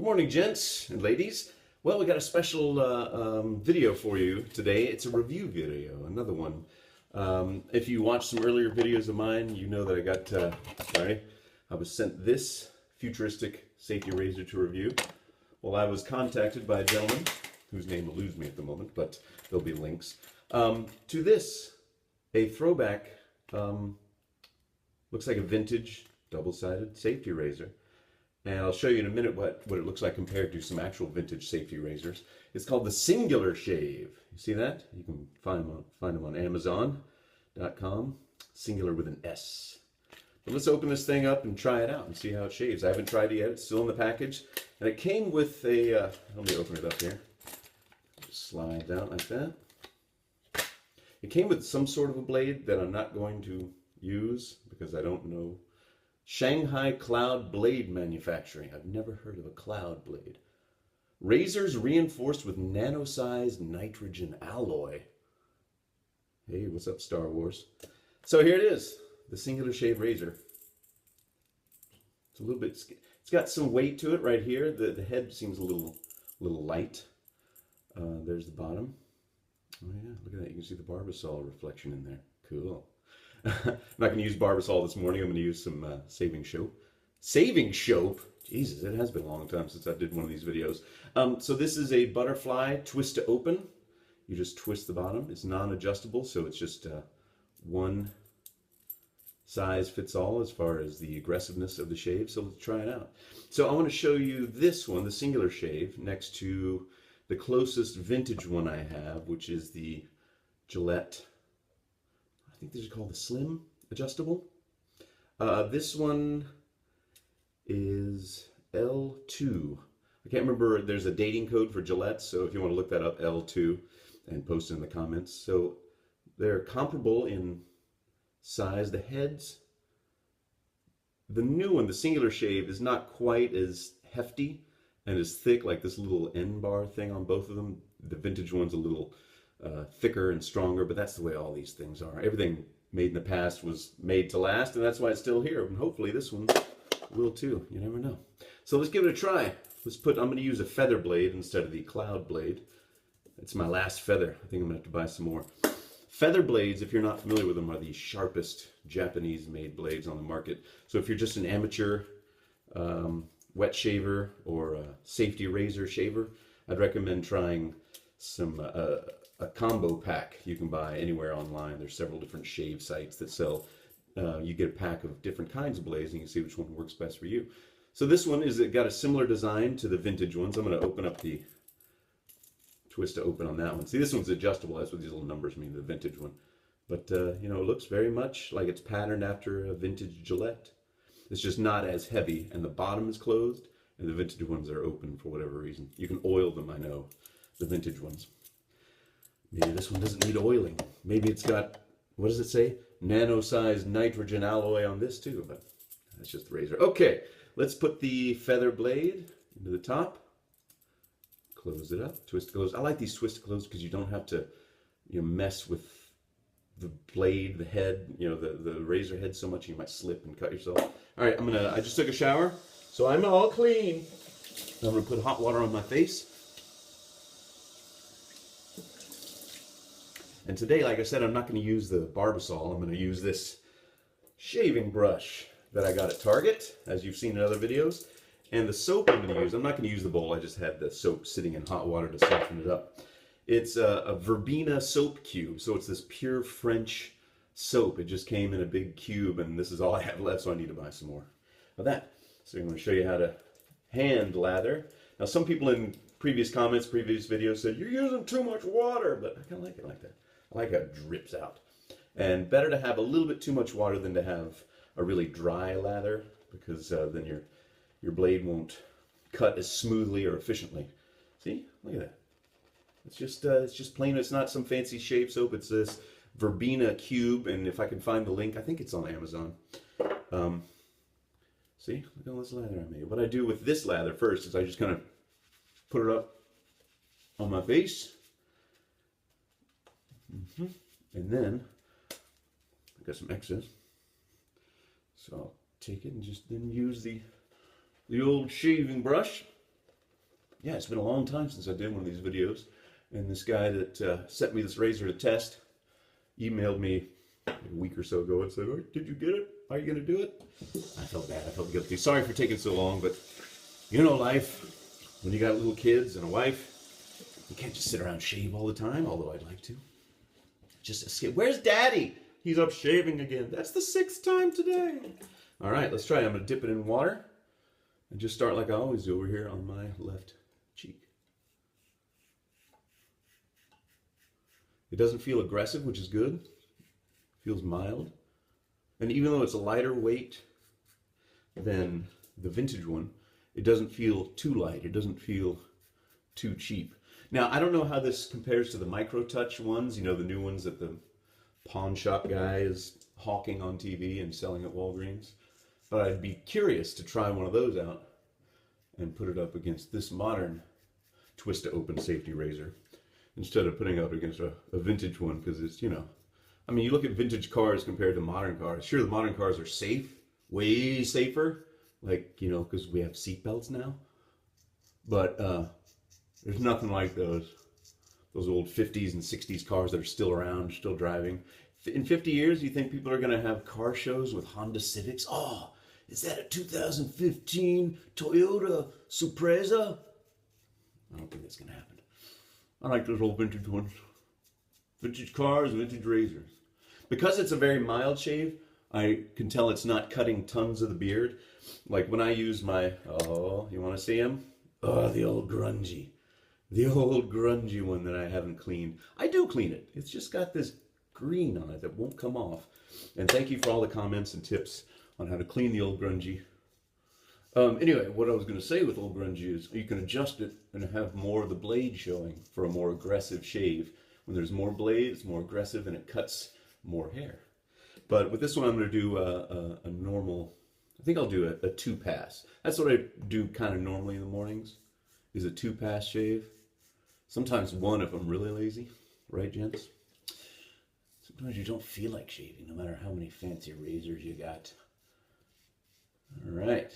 Good morning, gents and ladies. Well, we got a special video for you today. It's a review video, another one. If you watched some earlier videos of mine, you know that I got, I was sent this futuristic safety razor to review. Well, I was contacted by a gentleman whose name eludes me at the moment, but there'll be links, to this, a throwback, looks like a vintage double-sided safety razor. And I'll show you in a minute what it looks like compared to some actual vintage safety razors. It's called the Singular Shave. You see that? You can find them on Amazon.com. Singular with an S. But let's open this thing up and try it out and see how it shaves. I haven't tried it yet. It's still in the package. And it came with a, let me open it up here. Just slides out like that. It came with some sort of a blade that I'm not going to use because I don't know. Shanghai Cloud Blade Manufacturing. I've never heard of a cloud blade. Razors reinforced with nano-sized nitrogen alloy. Hey, what's up, Star Wars? So here it is, the Singular Shave Razor. It's a little bit, it's got some weight to it right here. The head seems a little light. There's the bottom. Oh yeah, look at that. You can see the Barbasol reflection in there. Cool. I'm not going to use Barbasol this morning. I'm going to use some Saving Soap. Saving Soap? Jesus, it has been a long time since I did one of these videos. So this is a butterfly twist to open. You just twist the bottom. It's non-adjustable, so it's just one size fits all as far as the aggressiveness of the shave. So let's try it out. So I want to show you this one, the Singular Shave, next to the closest vintage one I have, which is the Gillette. I think these are called the Slim Adjustable. This one is L2. I can't remember, there's a dating code for Gillette, so if you want to look that up, L2, and post it in the comments. So they're comparable in size. The heads, the new one, the Singular Shave, is not quite as hefty and as thick, like this little end bar thing on both of them. The vintage one's a little thicker and stronger, but that's the way all these things are. Everything made in the past was made to last, and that's why it's still here. And hopefully this one will too. You never know. So let's give it a try. I'm going to use a feather blade instead of the cloud blade. It's my last feather. I think I'm going to have to buy some more. Feather blades, if you're not familiar with them, are the sharpest Japanese-made blades on the market. So if you're just an amateur wet shaver or safety razor shaver, I'd recommend trying some a combo pack you can buy anywhere online. There's several different shave sites that sell. You get a pack of different kinds of blades and you can see which one works best for you. So this one got a similar design to the vintage ones. I'm going to open up the twist to open on that one. See, this one's adjustable. That's what these little numbers mean, the vintage one. But you know, it looks very much like it's patterned after a vintage Gillette. It's just not as heavy, and the bottom is closed, and the vintage ones are open for whatever reason. You can oil them, I know, the vintage ones. Maybe this one doesn't need oiling. Maybe it's got, what does it say? Nano-sized nitrogen alloy on this too, but that's just the razor. Okay, let's put the feather blade into the top. Close it up, twist it close. I like these twist close because you don't have to, you know, mess with the blade, the head, you know, the razor head so much you might slip and cut yourself. All right, I just took a shower, so I'm all clean. I'm gonna put hot water on my face. And today, like I said, I'm not going to use the Barbasol. I'm going to use this shaving brush that I got at Target, as you've seen in other videos. And the soap I'm going to use, I'm not going to use the bowl. I just had the soap sitting in hot water to soften it up. It's a verbena soap cube. So it's this pure French soap. It just came in a big cube, and this is all I have left, so I need to buy some more of that. So I'm going to show you how to hand lather. Now, some people in previous comments, previous videos said, you're using too much water, but I kind of like it like that. I like how it drips out. And better to have a little bit too much water than to have a really dry lather, because then your blade won't cut as smoothly or efficiently. See? Look at that. It's just plain. It's not some fancy shave soap. It's this verbena cube, and if I can find the link, I think it's on Amazon. See? Look at all this lather I made. What I do with this lather first is I just kind of put it up on my face. And then I got some excess, so I'll take it and just then use the old shaving brush Yeah, it's been a long time since I did one of these videos. And this guy that sent me this razor to test emailed me a week or so ago and said, "Oh, did you get it? Are you going to do it?" I felt bad. I felt guilty. Sorry for taking so long, but you know life. When you got little kids and a wife, you can't just sit around and shave all the time, although I'd like to. Just escape. Where's Daddy? He's up shaving again. That's the 6th time today. All right, let's try it. I'm going to dip it in water and just start like I always do over here on my left cheek. It doesn't feel aggressive, which is good. It feels mild. And even though it's a lighter weight than the vintage one, it doesn't feel too light. It doesn't feel too cheap. Now, I don't know how this compares to the Micro Touch ones, you know, the new ones that the pawn shop guy is hawking on TV and selling at Walgreens. But I'd be curious to try one of those out and put it up against this modern twist to open safety razor, instead of putting it up against a vintage one, because it's, you know, I mean, you look at vintage cars compared to modern cars. Sure, the modern cars are safe, way safer, like, you know, because we have seat belts now. But there's nothing like those old 50s and 60s cars that are still around, still driving. In 50 years, you think people are going to have car shows with Honda Civics? Oh, is that a 2015 Toyota Surpresa? I don't think that's going to happen. I like those old vintage ones. Vintage cars, vintage razors. Because it's a very mild shave, I can tell it's not cutting tons of the beard. Like when I use my, oh, you want to see him? Oh, the old grungy. The old grungy one that I haven't cleaned. I do clean it. It's just got this green on it that won't come off. And thank you for all the comments and tips on how to clean the old grungy. Anyway, what I was going to say with old grungy is you can adjust it and have more of the blade showing for a more aggressive shave. When there's more blade, it's more aggressive and it cuts more hair. But with this one, I'm going to do a normal, I think I'll do a 2-pass. That's what I do kind of normally in the mornings, is a 2-pass shave. Sometimes one if I'm really lazy, right, gents? Sometimes you don't feel like shaving, no matter how many fancy razors you got. All right.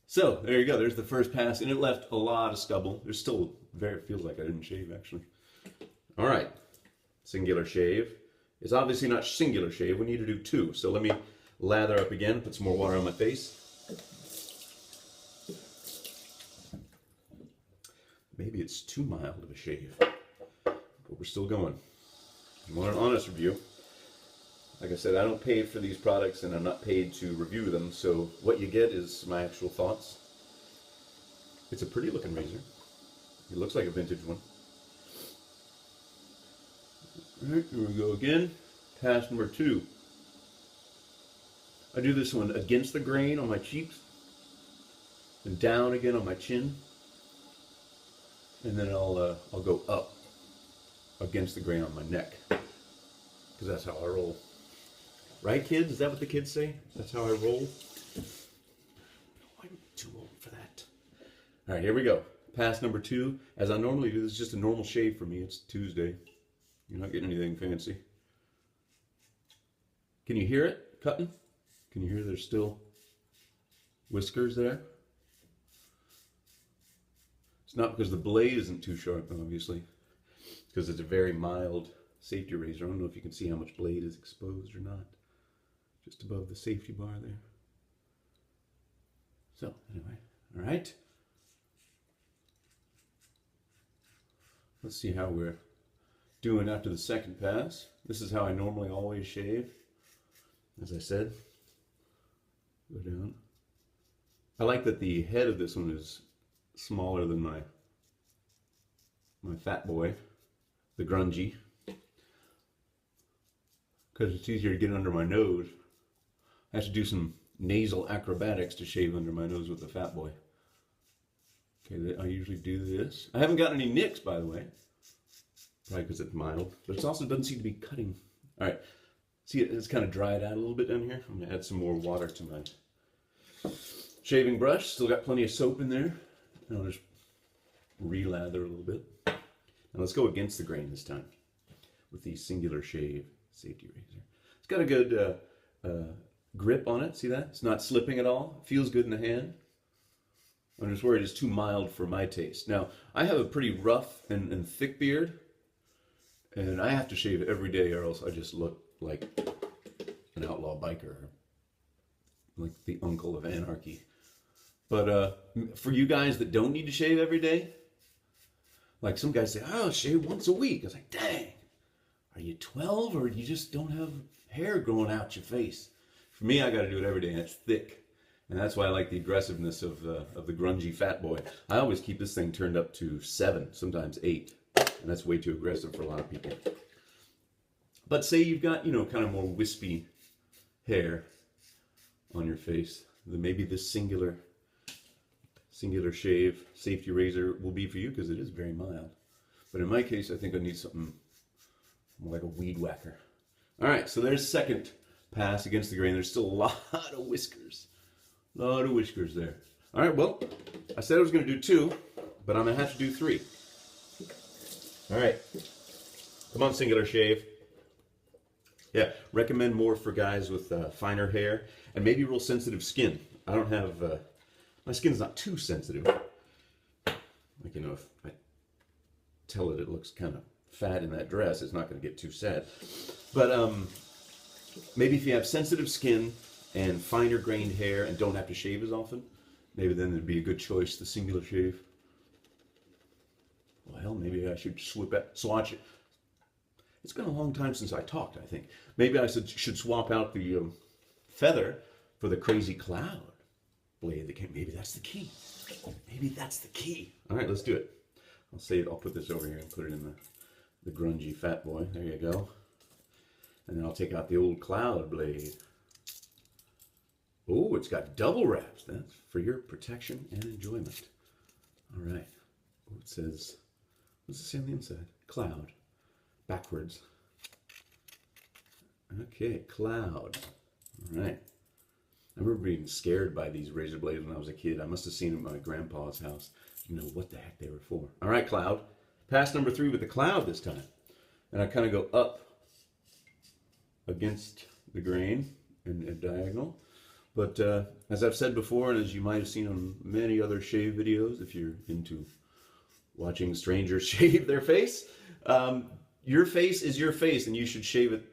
So there you go. There's the first pass, and it left a lot of stubble. There's still it feels like I didn't shave actually. All right, singular shave. It's obviously not singular shave. We need to do 2. So let me lather up again, put some more water on my face. Maybe it's too mild of a shave, but we're still going. I want an honest review. Like I said, I don't pay for these products and I'm not paid to review them, so what you get is my actual thoughts. It's a pretty looking razor. It looks like a vintage one. Alright, here we go again. Pass number 2. I do this one against the grain on my cheeks, and down again on my chin, and then I'll go up against the grain on my neck, because that's how I roll. Right, kids? Is that what the kids say? That's how I roll? I'm too old for that. All right, here we go. Pass number 2. As I normally do, this is just a normal shave for me. It's Tuesday. You're not getting anything fancy. Can you hear it cutting? Can you hear there's still whiskers there? It's not because the blade isn't too sharp, obviously. It's because it's a very mild safety razor. I don't know if you can see how much blade is exposed or not. Just above the safety bar there. So, anyway, all right. Let's see how we're doing after the second pass. This is how I normally always shave. As I said, go down. I like that the head of this one is smaller than my fat boy, the grungy, because it's easier to get under my nose. I have to do some nasal acrobatics to shave under my nose with the fat boy. Okay, I usually do this. I haven't gotten any nicks, by the way. Probably because it's mild, but it also doesn't seem to be cutting. All right, see, it's kind of dried out a little bit down here. I'm gonna add some more water to my shaving brush. Still got plenty of soap in there. And I'll just re-lather a little bit. Now let's go against the grain this time with the Singular Shave Safety Razor. It's got a good grip on it. See that? It's not slipping at all. It feels good in the hand. I'm just worried it's too mild for my taste. Now, I have a pretty rough and thick beard, and I have to shave every day or else I just look like an outlaw biker, like the uncle of anarchy. But for you guys that don't need to shave every day, like some guys say, oh, shave once a week. I was like, dang, are you 12 or you just don't have hair growing out your face? For me, I got to do it every day, and it's thick. And that's why I like the aggressiveness of the grungy fat boy. I always keep this thing turned up to 7, sometimes 8. And that's way too aggressive for a lot of people. But say you've got, you know, kind of more wispy hair on your face, then maybe this singular shave safety razor will be for you because it is very mild. But in my case, I think I need something more like a weed whacker. All right, so there's second pass against the grain. There's still a lot of whiskers. A lot of whiskers there. All right, well, I said I was going to do 2, but I'm going to have to do 3. All right. Come on, singular shave. Yeah, recommend more for guys with finer hair and maybe real sensitive skin. I don't have, my skin's not too sensitive. Like, you know, if I tell it looks kind of fat in that dress, it's not going to get too sad. But maybe if you have sensitive skin and finer grained hair and don't have to shave as often, maybe then it'd be a good choice, the singular shave. Well, maybe I should swatch it. It's been a long time since I talked, I think. Maybe I should swap out the feather for the crazy cloud blade. Maybe that's the key. Maybe that's the key. All right, let's do it. I'll put this over here and put it in the grungy fat boy. There you go. And then I'll take out the old cloud blade. Oh, it's got double wraps. That's for your protection and enjoyment. All right. Oh, it says, what's it say on the inside? Cloud. Backwards. Okay, cloud. All right. I remember being scared by these razor blades when I was a kid. I must have seen them at my grandpa's house. Didn't know what the heck they were for. All right, cloud. Pass number 3 with the cloud this time. And I kind of go up against the grain and diagonal. But as I've said before, and as you might have seen on many other shave videos, if you're into watching strangers shave their face, your face is your face, and you should shave it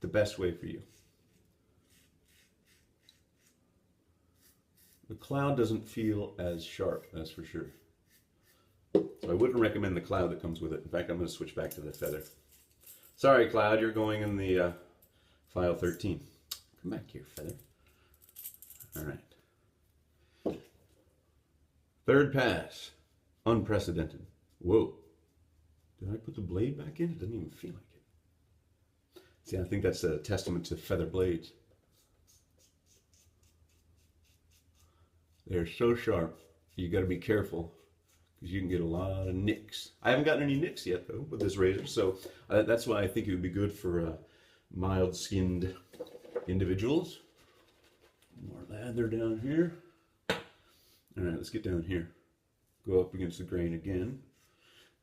the best way for you. The cloud doesn't feel as sharp, that's for sure. So I wouldn't recommend the cloud that comes with it. In fact, I'm going to switch back to the feather. Sorry, cloud, you're going in the file 13. Come back here, feather. All right. Third pass. Unprecedented. Whoa. Did I put the blade back in? It doesn't even feel like it. See, I think that's a testament to feather blades. They're so sharp. You got to be careful because you can get a lot of nicks. I haven't gotten any nicks yet, though, with this razor. So that's why I think it would be good for mild-skinned individuals. More lather down here. All right, let's get down here. Go up against the grain again.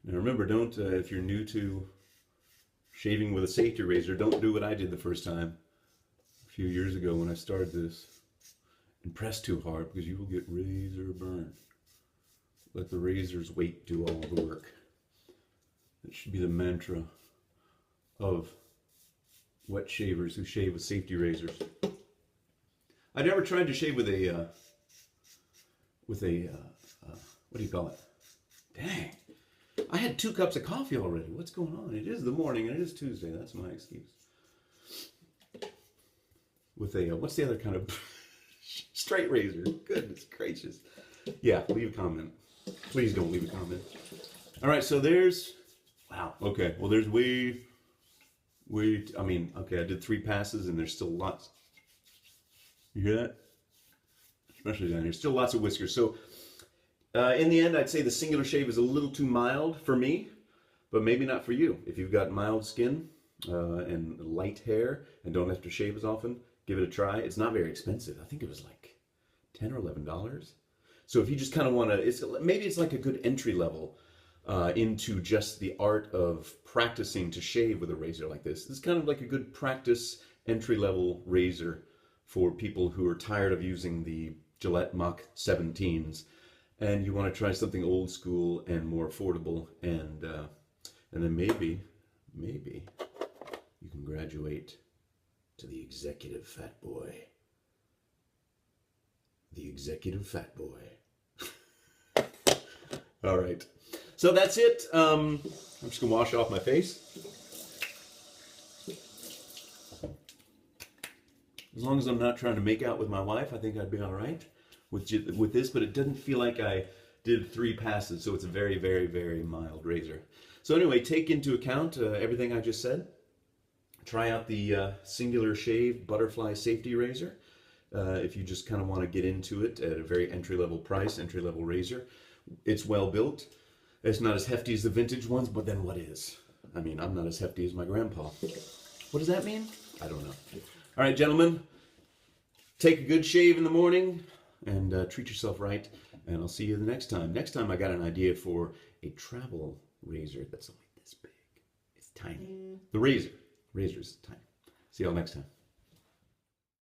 Now remember, don't, if you're new to shaving with a safety razor, don't do what I did the first time a few years ago when I started this. And press too hard because you will get razor burn. Let the razor's weight do all the work. That should be the mantra of wet shavers who shave with safety razors. I never tried to shave with a what do you call it? Dang. I had 2 cups of coffee already. What's going on? It is the morning and it is Tuesday. That's my excuse. With a, what's the other kind of straight razor? Goodness gracious. Yeah, leave a comment. Please don't leave a comment. All right, so there's, wow, okay. Well, there's okay, I did 3 passes and there's still lots. You hear that? Especially down here. Still lots of whiskers. So in the end, I'd say the singular shave is a little too mild for me, but maybe not for you. If you've got mild skin and light hair and don't have to shave as often, give it a try. It's not very expensive. I think it was like $10 or $11. So if you just kind of want to, maybe it's like a good entry level into just the art of practicing to shave with a razor like this. It's kind of like a good practice entry level razor for people who are tired of using the Gillette Mach 17s and you want to try something old school and more affordable, and then maybe you can graduate to the executive fat boy. The executive fat boy. All right. So that's it. I'm just going to wash off my face. As long as I'm not trying to make out with my wife, I think I'd be all right with this, but it doesn't feel like I did 3 passes, so it's a very, very, very mild razor. So anyway, take into account everything I just said. Try out the Singular Shave Butterfly Safety Razor. If you just kind of want to get into it at a very entry-level price, entry-level razor. It's well built. It's not as hefty as the vintage ones, but then what is? I mean, I'm not as hefty as my grandpa. What does that mean? I don't know. All right, gentlemen, take a good shave in the morning and treat yourself right, and I'll see you the next time. Next time I got an idea for a travel razor that's only this big. It's tiny. The razor is tiny. See y'all next time.